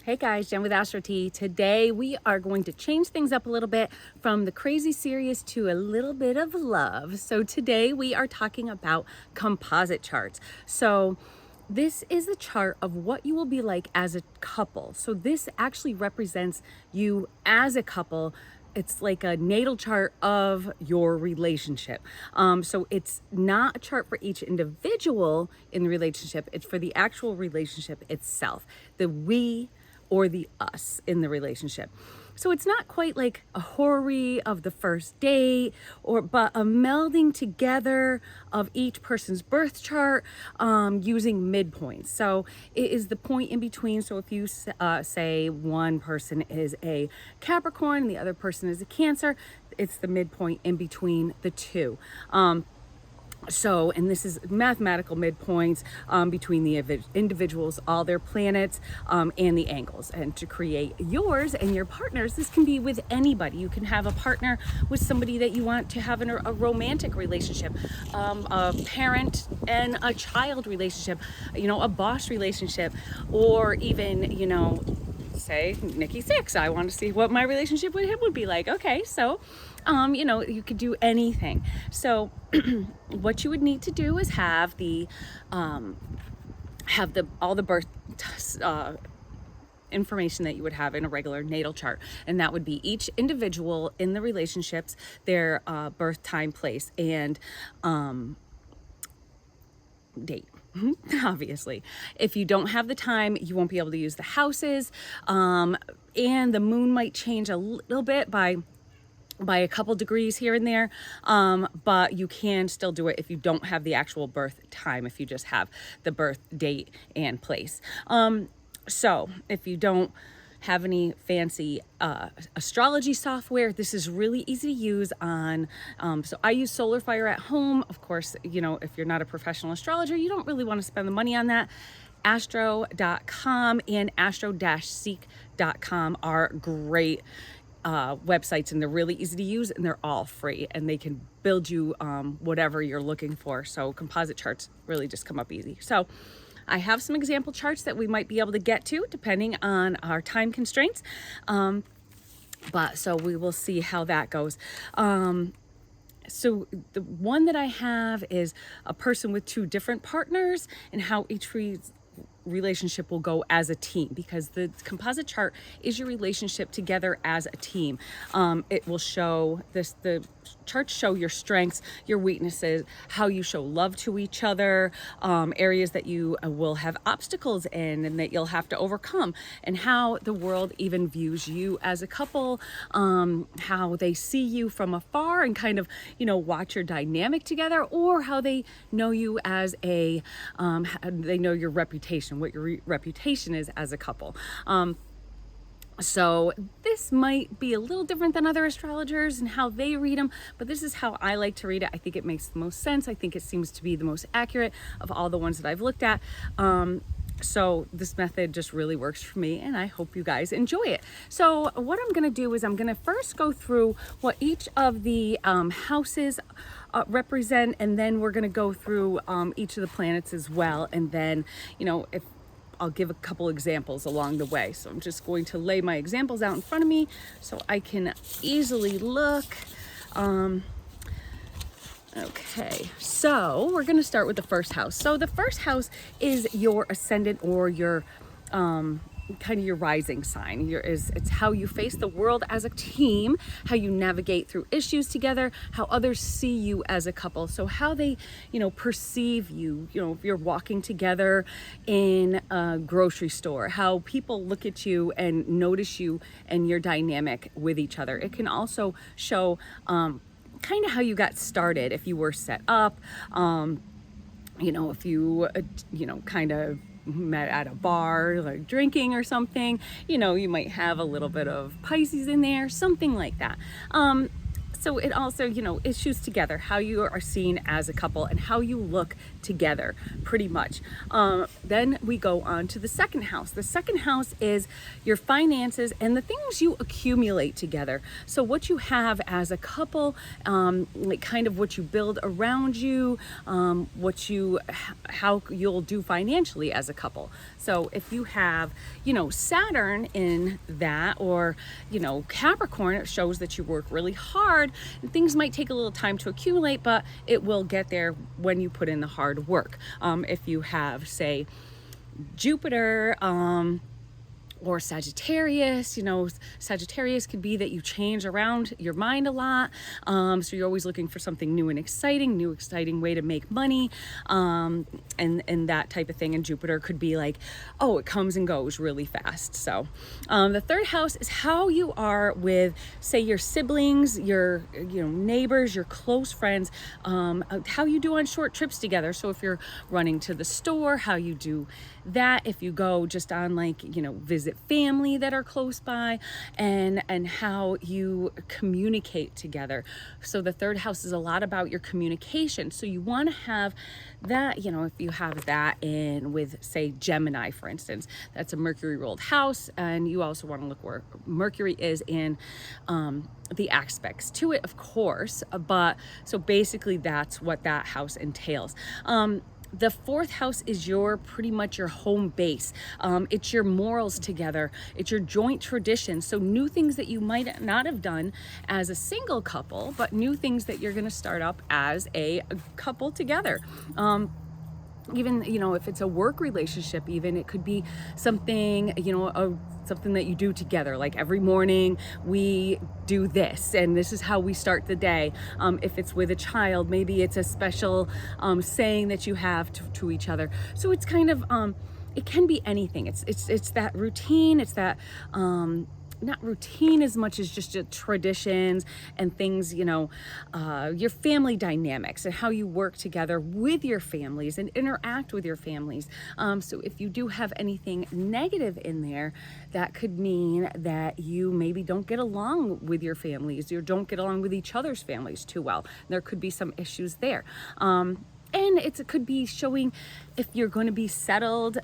Hey guys, Jen with Astro Tea. Today we are going to change things up a little bit from the crazy serious to a little bit of love. So today we are talking about composite charts. So this is a chart of what you will be like as a couple. So this actually represents you as a couple. It's like a natal chart of your relationship. So it's not a chart for each individual in the relationship. It's for the actual relationship itself. The we or the us in the relationship. So it's not quite like a horary of the first date, but a melding together of each person's birth chart using midpoints. So it is the point in between. So if you say one person is a Capricorn and the other person is a Cancer, it's the midpoint in between the two. And this is mathematical midpoints between the individuals, all their planets, and the angles. And to create yours and your partners, this can be with anybody. You can have a partner with somebody that you want to have a romantic relationship, a parent and a child relationship, a boss relationship, or even, say Nikki Sixx. I want to see what my relationship with him would be like. Okay, so you could do anything. So what you would need to do is have all the birth information that you would have in a regular natal chart, and that would be each individual in the relationships, their birth time, place, and date. Obviously, if you don't have the time, you won't be able to use the houses, and the moon might change a little bit by a couple degrees here and there, but you can still do it if you don't have the actual birth time, if you just have the birth date and place. So if you don't have any fancy astrology software, this is really easy to use on, so I use SolarFire at home. Of course, if you're not a professional astrologer, you don't really want to spend the money on that. Astro.com and astro-seek.com are great websites, and they're really easy to use, and they're all free, and they can build you whatever you're looking for. So composite charts really just come up easy. So I have some example charts that we might be able to get to depending on our time constraints. So we will see how that goes. So the one that I have is a person with two different partners and how each relationship will go as a team, because the composite chart is your relationship together as a team. It will show the charts show your strengths, your weaknesses, how you show love to each other, areas that you will have obstacles in and that you'll have to overcome, and how the world even views you as a couple, how they see you from afar and kind of watch your dynamic together, or how they know you as they know your reputation, what your reputation is as a couple. So this might be a little different than other astrologers and how they read them, but this is how I like to read it. I think it makes the most sense. I think it seems to be the most accurate of all the ones that I've looked at. So this method just really works for me, and I hope you guys enjoy it. So what I'm going to do is I'm going to first go through what each of the houses represent, and then we're going to go through each of the planets as well, and then if I'll give a couple examples along the way. So I'm just going to lay my examples out in front of me so I can easily look. Okay, so we're going to start with the first house. So the first house is your ascendant, or your kind of your rising sign. It's how you face the world as a team, how you navigate through issues together, how others see you as a couple. So how they, perceive you, if you're walking together in a grocery store, how people look at you and notice you and your dynamic with each other. It can also show kind of how you got started, if you were set up, if you, kind of met at a bar, like drinking or something, you might have a little bit of Pisces in there, something like that. So it also, issues together, how you are seen as a couple and how you look together, pretty much. Then we go on to the second house. The second house is your finances and the things you accumulate together. So what you have as a couple, like kind of what you build around you, how you'll do financially as a couple. So if you have, Saturn in that, or, Capricorn, it shows that you work really hard and things might take a little time to accumulate, but it will get there when you put in the hard work. If you have, say, Jupiter, or Sagittarius, Sagittarius could be that you change around your mind a lot. So you're always looking for something new exciting way to make money, and that type of thing. And Jupiter could be like, oh, it comes and goes really fast. So the third house is how you are with, say, your siblings, your neighbors, your close friends, how you do on short trips together. So if you're running to the store, how you do that. If you go just on visit family that are close by, and how you communicate together. So the third house is a lot about your communication. So you want to have that, if you have that in with, say, Gemini, for instance, that's a Mercury ruled house. And you also want to look where Mercury is in the aspects to it, of course. But so basically that's what that house entails. The fourth house is pretty much your home base. It's your morals together. It's your joint traditions. So new things that you might not have done as a single couple, but new things that you're going to start up as a couple together. Even, if it's a work relationship, even it could be something, something that you do together. Like every morning we do this, and this is how we start the day. If it's with a child, maybe it's a special saying that you have to each other. So it's kind of, it can be anything. It's that routine. It's that, not routine as much as just your traditions and things, your family dynamics and how you work together with your families and interact with your families. So if you do have anything negative in there, that could mean that you maybe don't get along with your families, or don't get along with each other's families too well. There could be some issues there. And it could be showing if you're going to be settled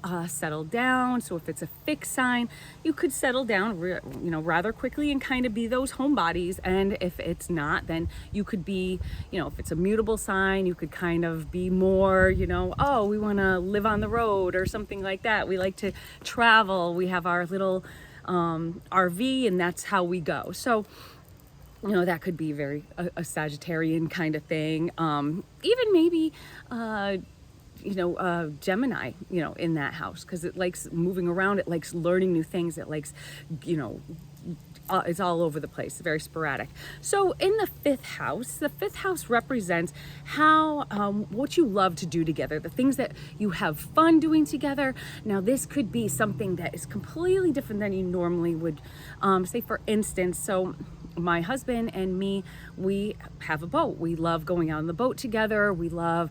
down. So if it's a fixed sign, you could settle down, rather quickly and kind of be those homebodies. And if it's not, then you could be, if it's a mutable sign, you could kind of be more, oh, we want to live on the road or something like that. We like to travel. We have our little RV, and that's how we go. So that could be very a Sagittarian kind of thing. Even maybe, Gemini, in that house, because it likes moving around. It likes learning new things. It likes, it's all over the place, very sporadic. So in the fifth house represents how, what you love to do together, the things that you have fun doing together. Now, this could be something that is completely different than you normally would, say, for instance, so my husband and me, we have a boat. We love going out on the boat together. We love,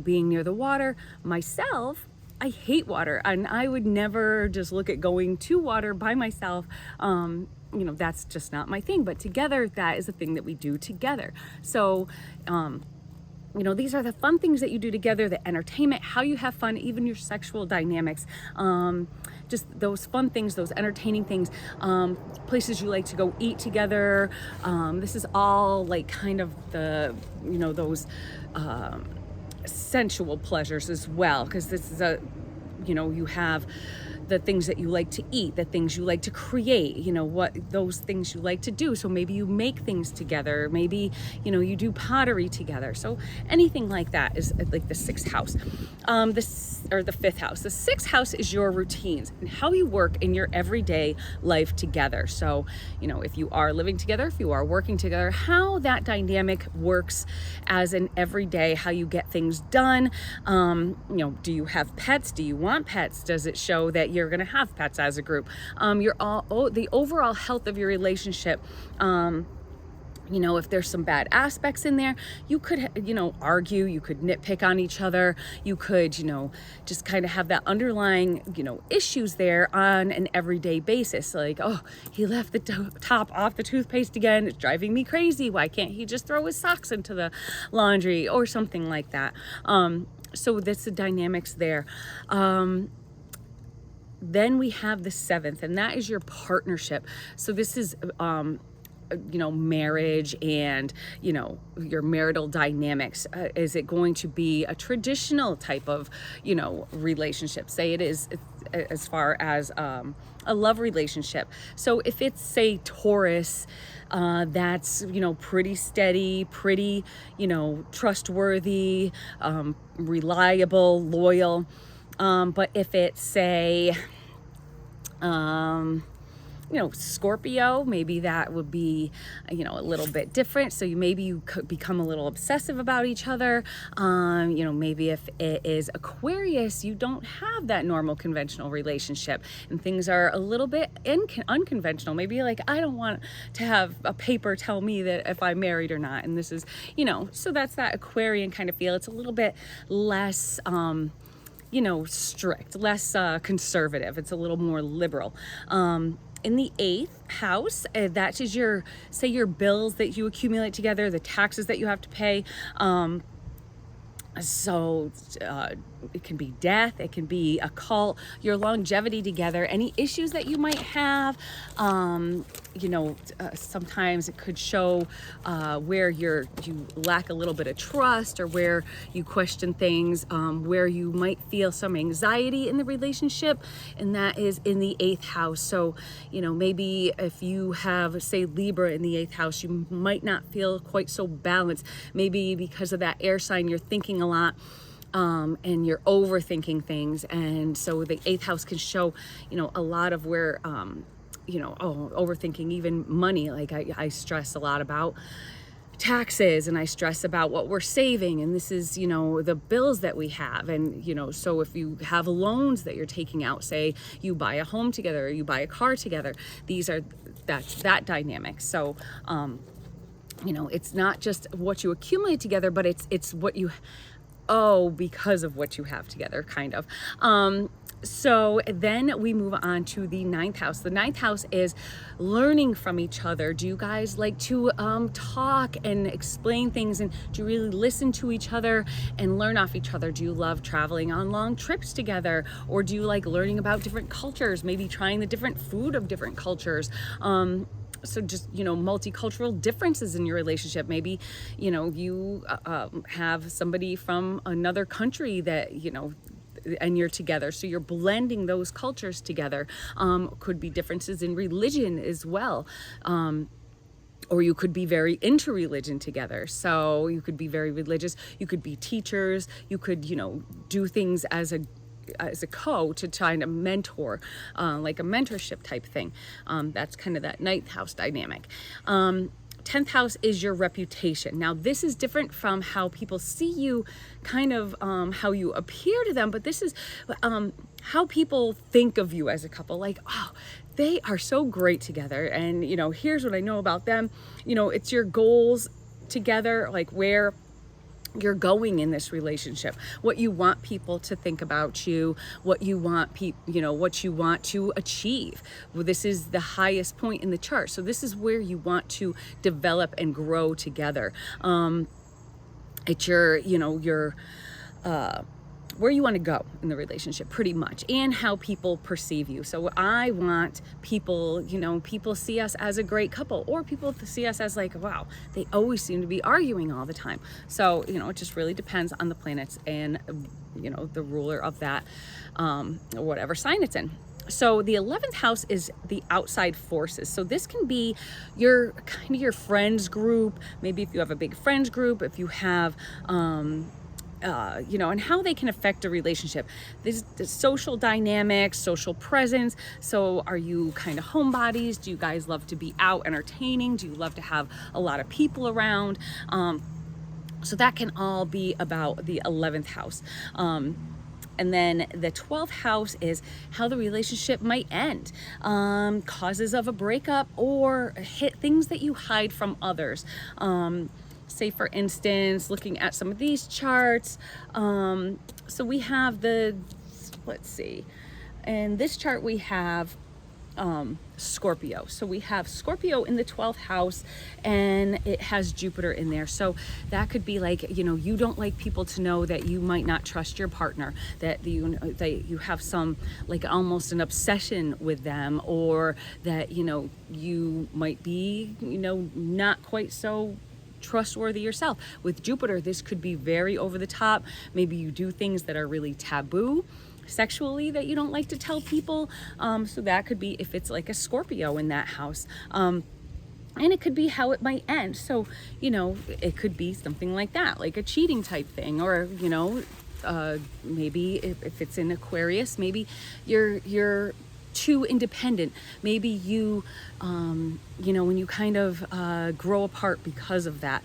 being near the water. Myself, I hate water, and I would never just look at going to water by myself. That's just not my thing. But together, that is a thing that we do together. So, these are the fun things that you do together, the entertainment, how you have fun, even your sexual dynamics, just those fun things, those entertaining things, places you like to go eat together. This is all like kind of the, those sensual pleasures as well, because this is you have the things that you like to eat, the things you like to create, what those things you like to do. So maybe you make things together, maybe, you do pottery together. So anything like that is like the sixth house, the fifth house. The sixth house is your routines and how you work in your everyday life together. So, if you are living together, if you are working together, how that dynamic works as an everyday, how you get things done. Do you have pets? Do you want pets? Does it show that you're going to have pets as a group? The overall health of your relationship, You know, if there's some bad aspects in there, you could, you know, argue, you could nitpick on each other, you could, you know, just kind of have that underlying, you know, issues there on an everyday basis. Like, oh, he left the top off the toothpaste again. It's driving me crazy. Why can't he just throw his socks into the laundry or something like that? So that's the dynamics there. Then we have the 7th, and that is your partnership. So this is, you know, marriage and, you know, your marital dynamics. Is it going to be a traditional type of, you know, relationship? Say it is as far as a love relationship. So if it's, say, Taurus, that's, you know, pretty steady, pretty, you know, trustworthy, reliable, loyal. But if it's, say, you know, Scorpio, maybe that would be, you know, a little bit different. So maybe you could become a little obsessive about each other. You know, maybe if it is Aquarius, you don't have that normal conventional relationship and things are a little bit unconventional. Maybe you're like, I don't want to have a paper tell me that if I'm married or not. And this is, you know, so that's that Aquarian kind of feel. It's a little bit less, you know, strict, less conservative. It's a little more liberal. In the 8th house, that is your, say, your bills that you accumulate together, the taxes that you have to pay. So it can be death, it can be a cult, your longevity together, any issues that you might have. You know, sometimes it could show where you lack a little bit of trust, or where you question things, where you might feel some anxiety in the relationship, and that is in the 8th house. So, you know, maybe if you have, say, Libra in the 8th house, you might not feel quite so balanced. Maybe because of that air sign, you're thinking a lot. And you're overthinking things, and so the 8th house can show, you know, a lot of where, you know, overthinking even money. Like I stress a lot about taxes, and I stress about what we're saving, and this is, you know, the bills that we have. And, you know, so if you have loans that you're taking out, say you buy a home together or you buy a car together, that's that dynamic. So you know, it's not just what you accumulate together, but it's what you owe because of what you have together, kind of. So then we move on to the 9th house. The 9th house is learning from each other. Do you guys like to talk and explain things, and do you really listen to each other and learn off each other? Do you love traveling on long trips together, or do you like learning about different cultures, maybe trying the different food of different cultures? So just, you know, multicultural differences in your relationship. Maybe, you know, you have somebody from another country that, you know, and you're together, so you're blending those cultures together. Could be differences in religion as well. Or you could be very into religion together. So you could be very religious. You could be teachers. You could, you know, do things as a to try to mentor, like a mentorship type thing. That's kind of that 9th house dynamic. 10th house is your reputation. Now, this is different from how people see you, kind of how you appear to them, but this is how people think of you as a couple. Like, oh, they are so great together, and, you know, here's what I know about them. You know, it's your goals together, like where you're going in this relationship, what you want people to think about you, what you want what you want to achieve. Well, this is the highest point in the chart, so this is where you want to develop and grow together. It's your where you want to go in the relationship, pretty much, and how people perceive you. So I want people, you know, people see us as a great couple, or people see us as like, wow, they always seem to be arguing all the time. So, you know, it just really depends on the planets and, you know, the ruler of that, or whatever sign it's in. So the 11th house is the outside forces. So this can be your kind of your friends group. Maybe if you have a big friends group, if you have, you know, and how they can affect a relationship. This the social dynamics, social presence. So are you kind of homebodies? Do you guys love to be out entertaining? Do you love to have a lot of people around? So that can all be about the 11th house. And then the 12th house is how the relationship might end, causes of a breakup, or things that you hide from others. Say for instance, looking at some of these charts, so we have let's see, in this chart we have Scorpio. So we have Scorpio in the 12th house, and it has Jupiter in there. So that could be like, you don't like people to know that you might not trust your partner, that you have some, like, almost an obsession with them, or that you might be not quite so trustworthy yourself. With Jupiter, this could be very over the top. Maybe you do things that are really taboo sexually that you don't like to tell people. So that could be if it's like a Scorpio in that house. And it could be how it might end. So, it could be something like that, like a cheating type thing, or, maybe if it's in Aquarius, maybe you're too independent. Maybe you, when you kind of grow apart because of that.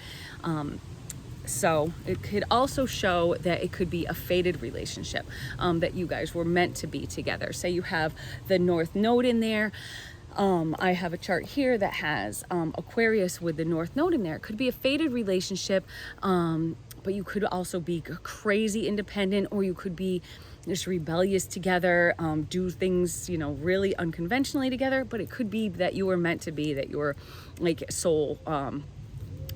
So it could also show that it could be a fated relationship, that you guys were meant to be together. Say you have the North Node in there. I have a chart here that has Aquarius with the North Node in there. It could be a fated relationship, but you could also be crazy independent, or you could be just rebellious together, do things, really unconventionally together. But it could be that you were meant to be, that you were like soul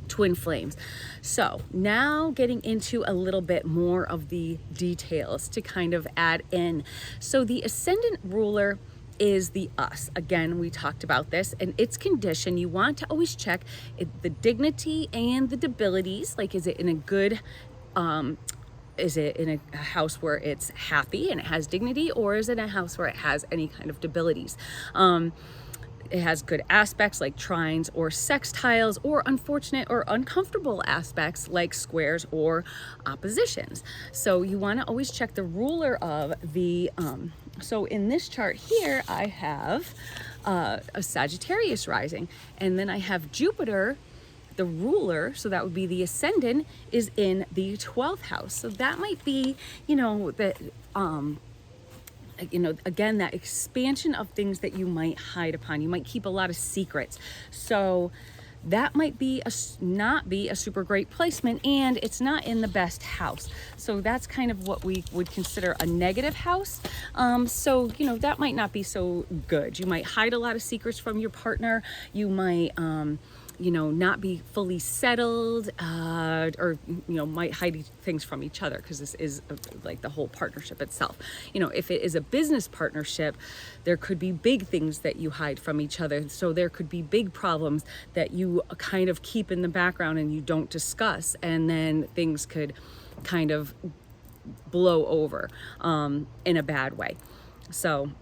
twin flames. So now getting into a little bit more of the details to kind of add in. So the ascendant ruler is the us. Again, we talked about this, and its condition, you want to always check the dignity and the debilities. Like, is it in a good, is it in a house where it's happy and it has dignity, or is it a house where it has any kind of debilities? It has good aspects like trines or sextiles, or unfortunate or uncomfortable aspects like squares or oppositions. So you want to always check the ruler of the, so in this chart here, I have a Sagittarius rising, and then I have Jupiter, the ruler, so that would be the ascendant, is in the 12th house. So that might be, again, that expansion of things that you might hide upon. You might keep a lot of secrets. So that might be not be a super great placement, and it's not in the best house. So that's kind of what we would consider a negative house. So, that might not be so good. You might hide a lot of secrets from your partner. You might, not be fully settled, or, might hide things from each other, because this is like the whole partnership itself. If it is a business partnership, there could be big things that you hide from each other. So there could be big problems that you kind of keep in the background and you don't discuss, and then things could kind of blow over in a bad way. So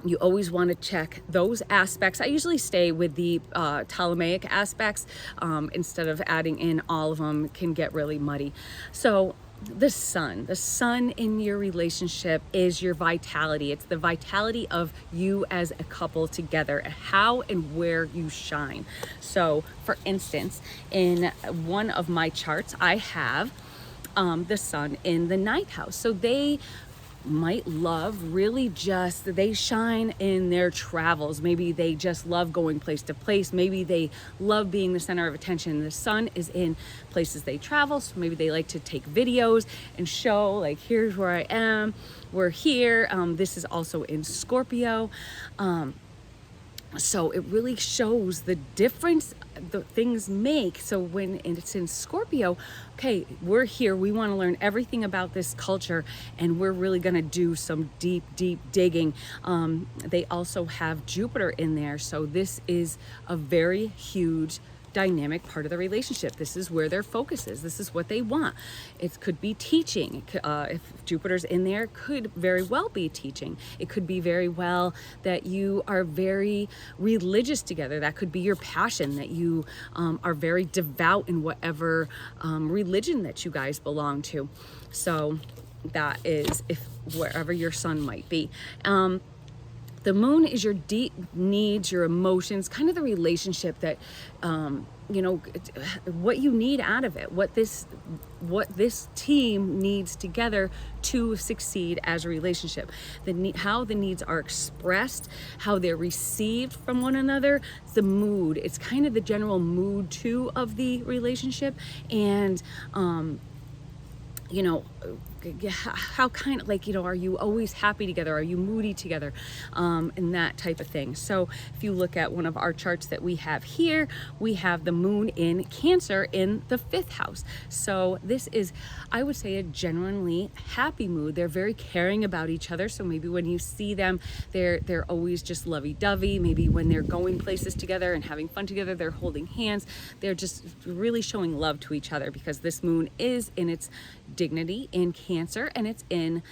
you always want to check those aspects. I usually stay with the Ptolemaic aspects instead of adding in all of them. Can get really muddy. So the sun in your relationship is your vitality. It's the vitality of you as a couple together, how and where you shine. So for instance, in one of my charts, I have the sun in the ninth house. So they might love they shine in their travels. Maybe they just love going place to place. Maybe they love being the center of attention. The sun is in places they travel, so maybe they like to take videos and show, like, here's where I am, we're here. This is also in Scorpio. So it really shows the difference the things make. So when it's in Scorpio, okay, we're here, we want to learn everything about this culture, and we're really going to do some deep digging. They also have Jupiter in there, so this is a very huge dynamic part of the relationship. This is where their focus is. This is what they want. It could be teaching. If Jupiter's in there, could very well be teaching. It could be very well that you are very religious together. That could be your passion, that you are very devout in whatever religion that you guys belong to. So that is if wherever your sun might be. The moon is your deep needs, your emotions, kind of the relationship that, you know, what you need out of it, what this team needs together to succeed as a relationship. How the needs are expressed, how they're received from one another, the mood. It's kind of the general mood too of the relationship, and you know, how kind of like, you know, are you always happy together? Are you moody together? And that type of thing. So if you look at one of our charts that we have here, we have the moon in Cancer in the 5th house. So this is, I would say, a genuinely happy mood. They're very caring about each other. So maybe when you see them, they're always just lovey-dovey. Maybe when they're going places together and having fun together, they're holding hands. They're just really showing love to each other, because this moon is in its dignity in Cancer, and it's in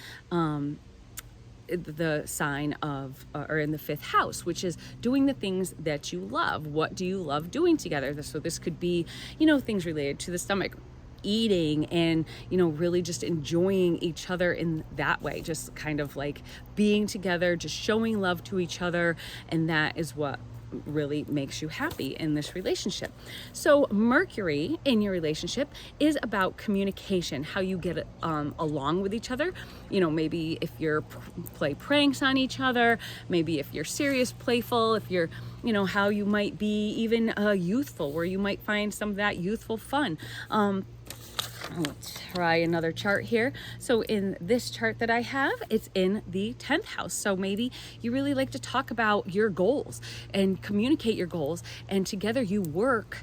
the sign of, or in the 5th house, which is doing the things that you love. What do you love doing together? So this could be, you know, things related to the stomach, eating, and, you know, really just enjoying each other in that way, just kind of like being together, just showing love to each other. And that is what really makes you happy in this relationship. So Mercury in your relationship is about communication, how you get along with each other. You know, maybe if you're play pranks on each other, maybe if you're serious, playful, if you're, you know, how you might be even youthful, where you might find some of that youthful fun. Let's try another chart here. So in this chart that I have, it's in the 10th house. So maybe you really like to talk about your goals and communicate your goals, and together you work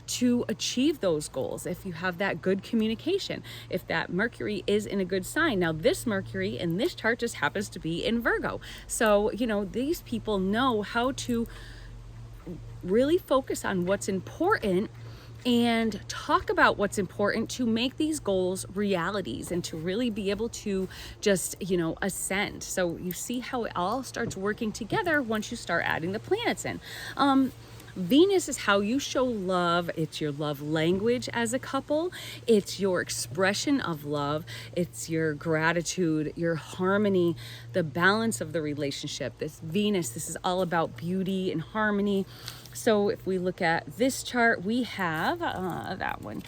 to achieve those goals. If you have that good communication, if that Mercury is in a good sign. Now this Mercury in this chart just happens to be in Virgo. So, you know, these people know how to really focus on what's important and talk about what's important to make these goals realities, and to really be able to just, you know, ascend. So you see how it all starts working together once you start adding the planets in. Venus is how you show love. It's your love language as a couple. It's your expression of love. It's your gratitude, your harmony, the balance of the relationship. This Venus, this is all about beauty and harmony. So if we look at this chart, we have that one.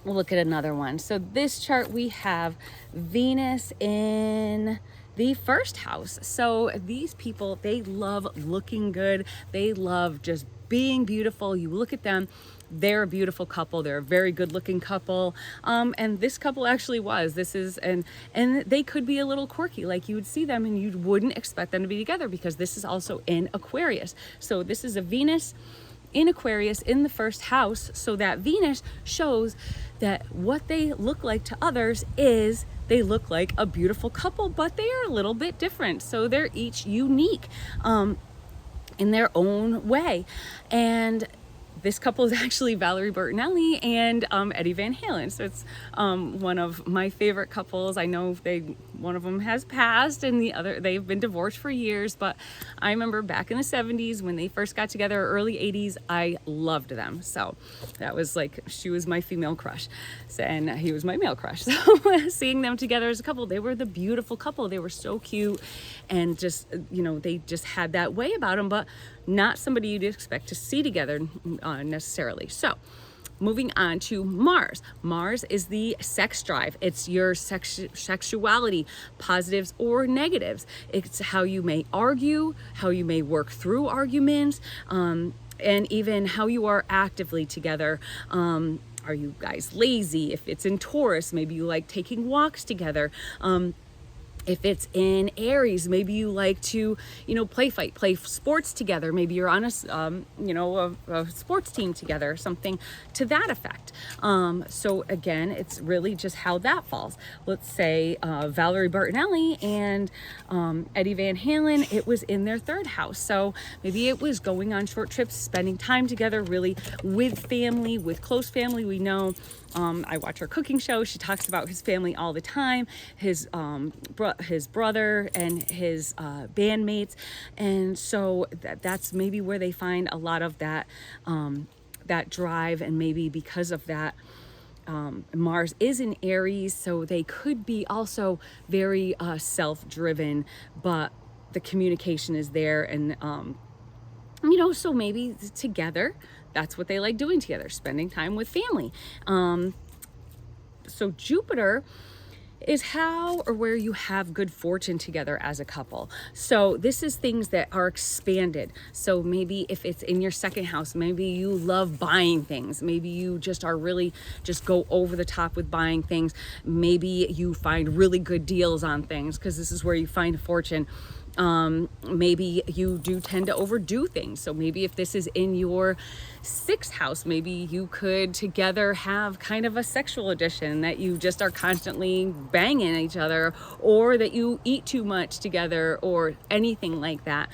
We'll look at another one. So this chart, we have Venus in the 1st house. So these people, they love looking good. They love just being beautiful. You look at them, they're a beautiful couple. They're a very good looking couple. And this couple actually was. This is, and they could be a little quirky. Like you would see them and you wouldn't expect them to be together, because this is also in Aquarius. So this is a Venus in Aquarius in the 1st house. So that Venus shows that what they look like to others is they look like a beautiful couple, but they are a little bit different. So they're each unique in their own way. And this couple is actually Valerie Bertinelli and Eddie Van Halen. So it's one of my favorite couples. I know one of them has passed, and the other, they've been divorced for years. But I remember back in the 70s when they first got together, early 80s, I loved them. So that was like, she was my female crush, and he was my male crush. So seeing them together as a couple, they were the beautiful couple. They were so cute, and just, you know, they just had that way about them, but not somebody you'd expect to see together necessarily. So moving on to Mars. Mars is the sex drive. It's your sexuality, positives or negatives. It's how you may argue, how you may work through arguments, and even how you are actively together. Are you guys lazy? If it's in Taurus, maybe you like taking walks together. If it's in Aries, maybe you like to, you know, play sports together. Maybe you're on a sports team together, something to that effect. So again, it's really just how that falls. Let's say Valerie Bertinelli and Eddie Van Halen, it was in their 3rd house. So maybe it was going on short trips, spending time together, really with family, with close family. We know, I watch her cooking show. She talks about his family all the time, his brother and his bandmates. And so that's maybe where they find a lot of that, that drive. And maybe because of that, Mars is in Aries, so they could be also very self-driven, but the communication is there, and so maybe together, that's what they like doing together, spending time with family. So Jupiter is how or where you have good fortune together as a couple. So this is things that are expanded. So maybe if it's in your second house, maybe you love buying things. Maybe you just are really just go over the top with buying things. Maybe you find really good deals on things because this is where you find fortune. Maybe you do tend to overdo things. So maybe if this is in your sixth house, maybe you could together have kind of a sexual addiction that you just are constantly banging each other, or that you eat too much together, or anything like that.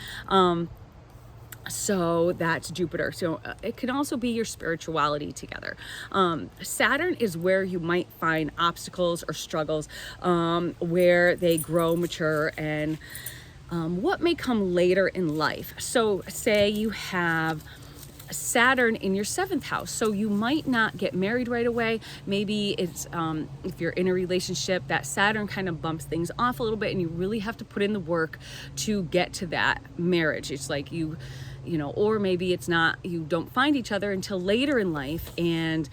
So that's Jupiter. So it can also be your spirituality together. Saturn is where you might find obstacles or struggles, where they grow, mature, and what may come later in life. So say you have Saturn in your seventh house, so you might not get married right away. Maybe it's if you're in a relationship, that Saturn kind of bumps things off a little bit, and you really have to put in the work to get to that marriage. It's like or maybe it's not, you don't find each other until later in life, and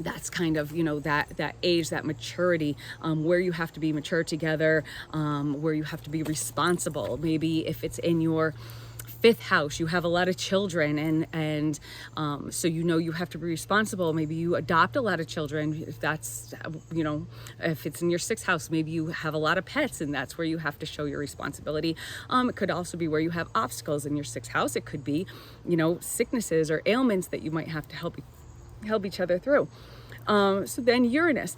that's kind of that age, that maturity, where you have to be mature together, where you have to be responsible. Maybe if it's in your fifth house, you have a lot of children, and so you have to be responsible. Maybe you adopt a lot of children. If that's if it's in your sixth house, maybe you have a lot of pets, and that's where you have to show your responsibility. It could also be where you have obstacles in your sixth house. It could be sicknesses or ailments that you might have to help each other through. So then Uranus,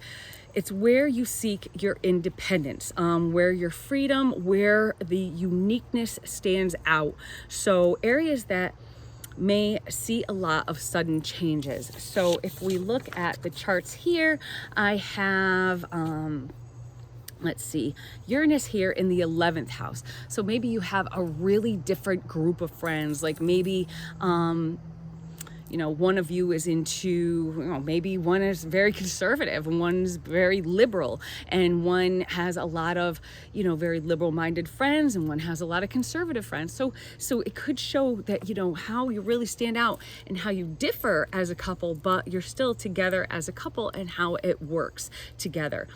it's where you seek your independence, where your freedom, where the uniqueness stands out. So areas that may see a lot of sudden changes. So if we look at the charts here, I have let's see, Uranus here in the 11th house. So maybe you have a really different group of friends, like maybe one of you is into, maybe one is very conservative and one's very liberal, and one has a lot of, very liberal-minded friends, and one has a lot of conservative friends. So it could show that, how you really stand out and how you differ as a couple, but you're still together as a couple, and how it works together.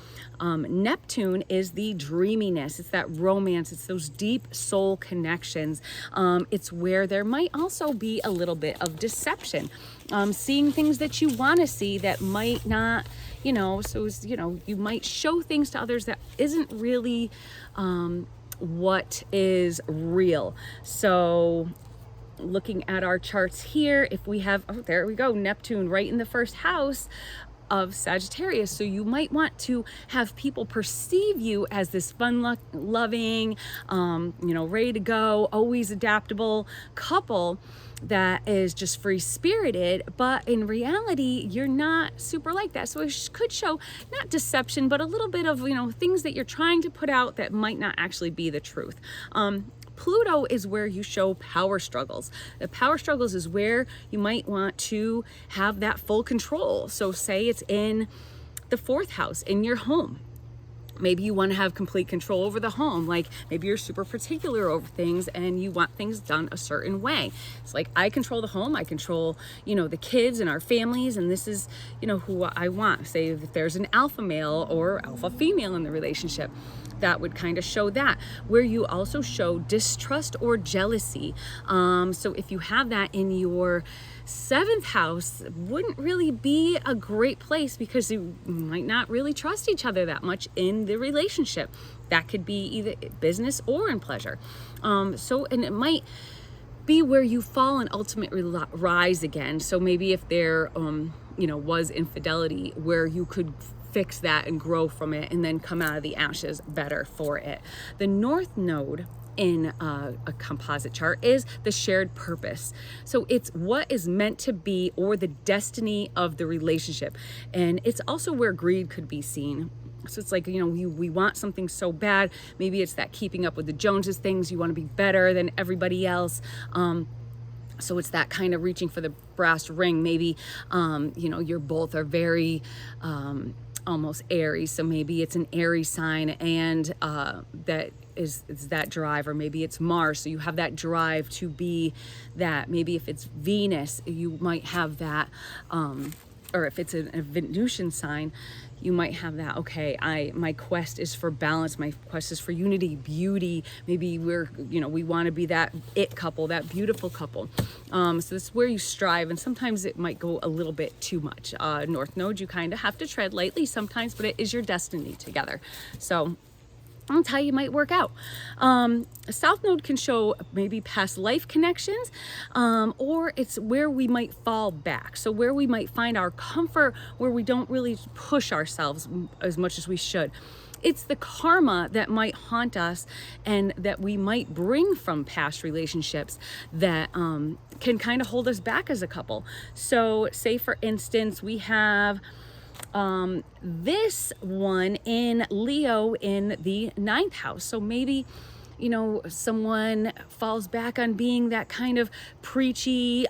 Neptune is the dreaminess. It's that romance. It's those deep soul connections. It's where there might also be a little bit of deception. Seeing things that you want to see that might not, you might show things to others that isn't really what is real. So looking at our charts here, if we have, there we go, Neptune right in the first house of Sagittarius. So you might want to have people perceive you as this fun-loving, ready to go, always adaptable couple that is just free-spirited, but in reality, you're not super like that. So it could show not deception, but a little bit of, things that you're trying to put out that might not actually be the truth. Pluto is where you show power struggles. The power struggles is where you might want to have that full control. So say it's in the fourth house, in your home. Maybe you want to have complete control over the home. Like maybe you're super particular over things and you want things done a certain way. It's like, I control the home, I control, the kids and our families, and this is, who I want. Say if there's an alpha male or alpha female in the relationship, that would kind of show that, where you also show distrust or jealousy. So if you have that in your seventh house, wouldn't really be a great place, because you might not really trust each other that much in the relationship. That could be either business or in pleasure. And it might be where you fall and ultimately rise again. So maybe if there, was infidelity, where you could fix that and grow from it and then come out of the ashes better for it. The North Node in a composite chart is the shared purpose. So it's what is meant to be, or the destiny of the relationship. And it's also where greed could be seen. So it's like, we want something so bad. Maybe it's that keeping up with the Joneses things. You want to be better than everybody else. So it's that kind of reaching for the brass ring. Maybe, you're both are very, almost Aries. So maybe it's an Aries sign, and that is that drive, or maybe it's Mars, so you have that drive to be that. Maybe if it's Venus, you might have that, or if it's a Venusian sign, you might have that, okay, my quest is for balance, my quest is for unity, beauty. Maybe we want to be that it couple, that beautiful couple. So this is where you strive, and sometimes it might go a little bit too much. North Node, you kind of have to tread lightly sometimes, but it is your destiny together. So that's how you might work out. South Node can show maybe past life connections, or it's where we might fall back. So where we might find our comfort, where we don't really push ourselves as much as we should. It's the karma that might haunt us and that we might bring from past relationships that can kind of hold us back as a couple. So say for instance, we have this one in Leo in the 9th house. So maybe, someone falls back on being that kind of preachy,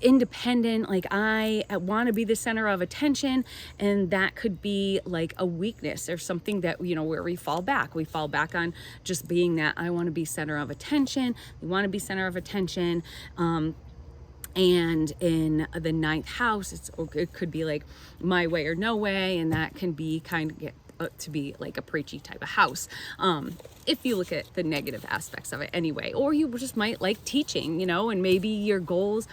independent, like I want to be the center of attention, and that could be like a weakness or something that, where we fall back on just being that I want to be center of attention. We want to be center of attention. And in the 9th house, it could be like my way or no way, and that can be kind of get to be like a preachy type of house, if you look at the negative aspects of it anyway. Or you just might like teaching, and maybe your goals,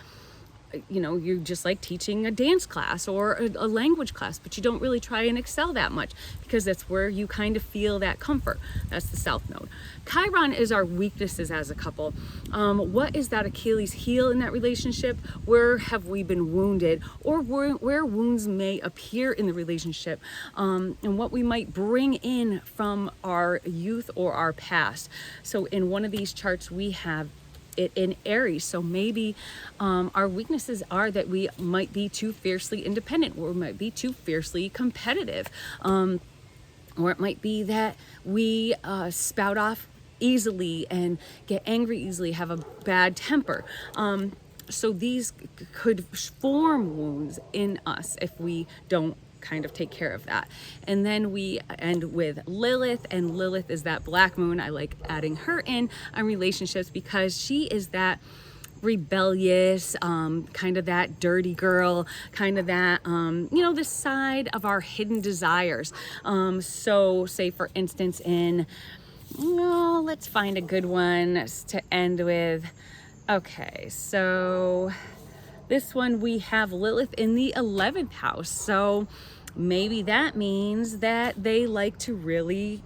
you just like teaching a dance class or a language class, but you don't really try and excel that much because that's where you kind of feel that comfort. That's the South Node. Chiron is our weaknesses as a couple. What is that Achilles heel in that relationship? Where have we been wounded, or where wounds may appear in the relationship, and what we might bring in from our youth or our past. So in one of these charts, we have it in Aries. So maybe our weaknesses are that we might be too fiercely independent, or might be too fiercely competitive, or it might be that we spout off easily and get angry easily, have a bad temper. So these could form wounds in us if we don't kind of take care of that. And then we end with Lilith, and Lilith is that black moon. I like adding her in on relationships because she is that rebellious, kind of that dirty girl, kind of that, the side of our hidden desires. So say for instance let's find a good one to end with. Okay, so this one, we have Lilith in the 11th house. So maybe that means that they like to really,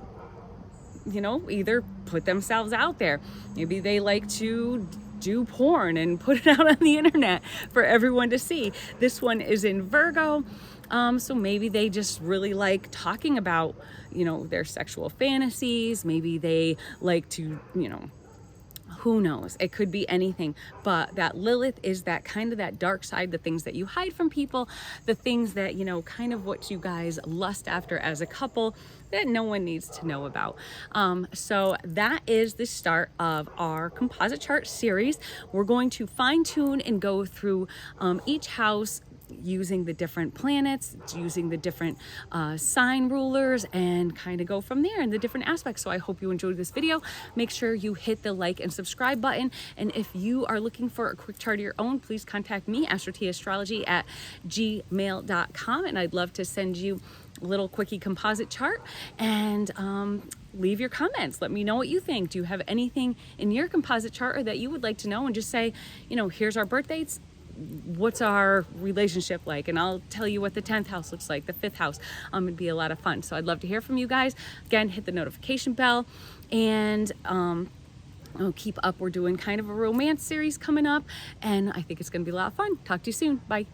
either put themselves out there. Maybe they like to do porn and put it out on the internet for everyone to see. This one is in Virgo. So maybe they just really like talking about, their sexual fantasies. Maybe they like to, who knows? It could be anything, but that Lilith is that kind of that dark side, the things that you hide from people, the things that, kind of what you guys lust after as a couple that no one needs to know about. So that is the start of our composite chart series. We're going to fine tune and go through each house using the different planets, using the different sign rulers, and kind of go from there in the different aspects. So I hope you enjoyed this video. Make sure you hit the like and subscribe button. And if you are looking for a quick chart of your own, please contact me, Astrology at gmail.com. And I'd love to send you a little quickie composite chart, and leave your comments. Let me know what you think. Do you have anything in your composite chart or that you would like to know? And just say, here's our birth dates. What's our relationship like? And I'll tell you what the 10th house looks like, the 5th house. It'd be a lot of fun. So I'd love to hear from you guys. Again, hit the notification bell, and keep up. We're doing kind of a romance series coming up, and I think it's going to be a lot of fun. Talk to you soon. Bye.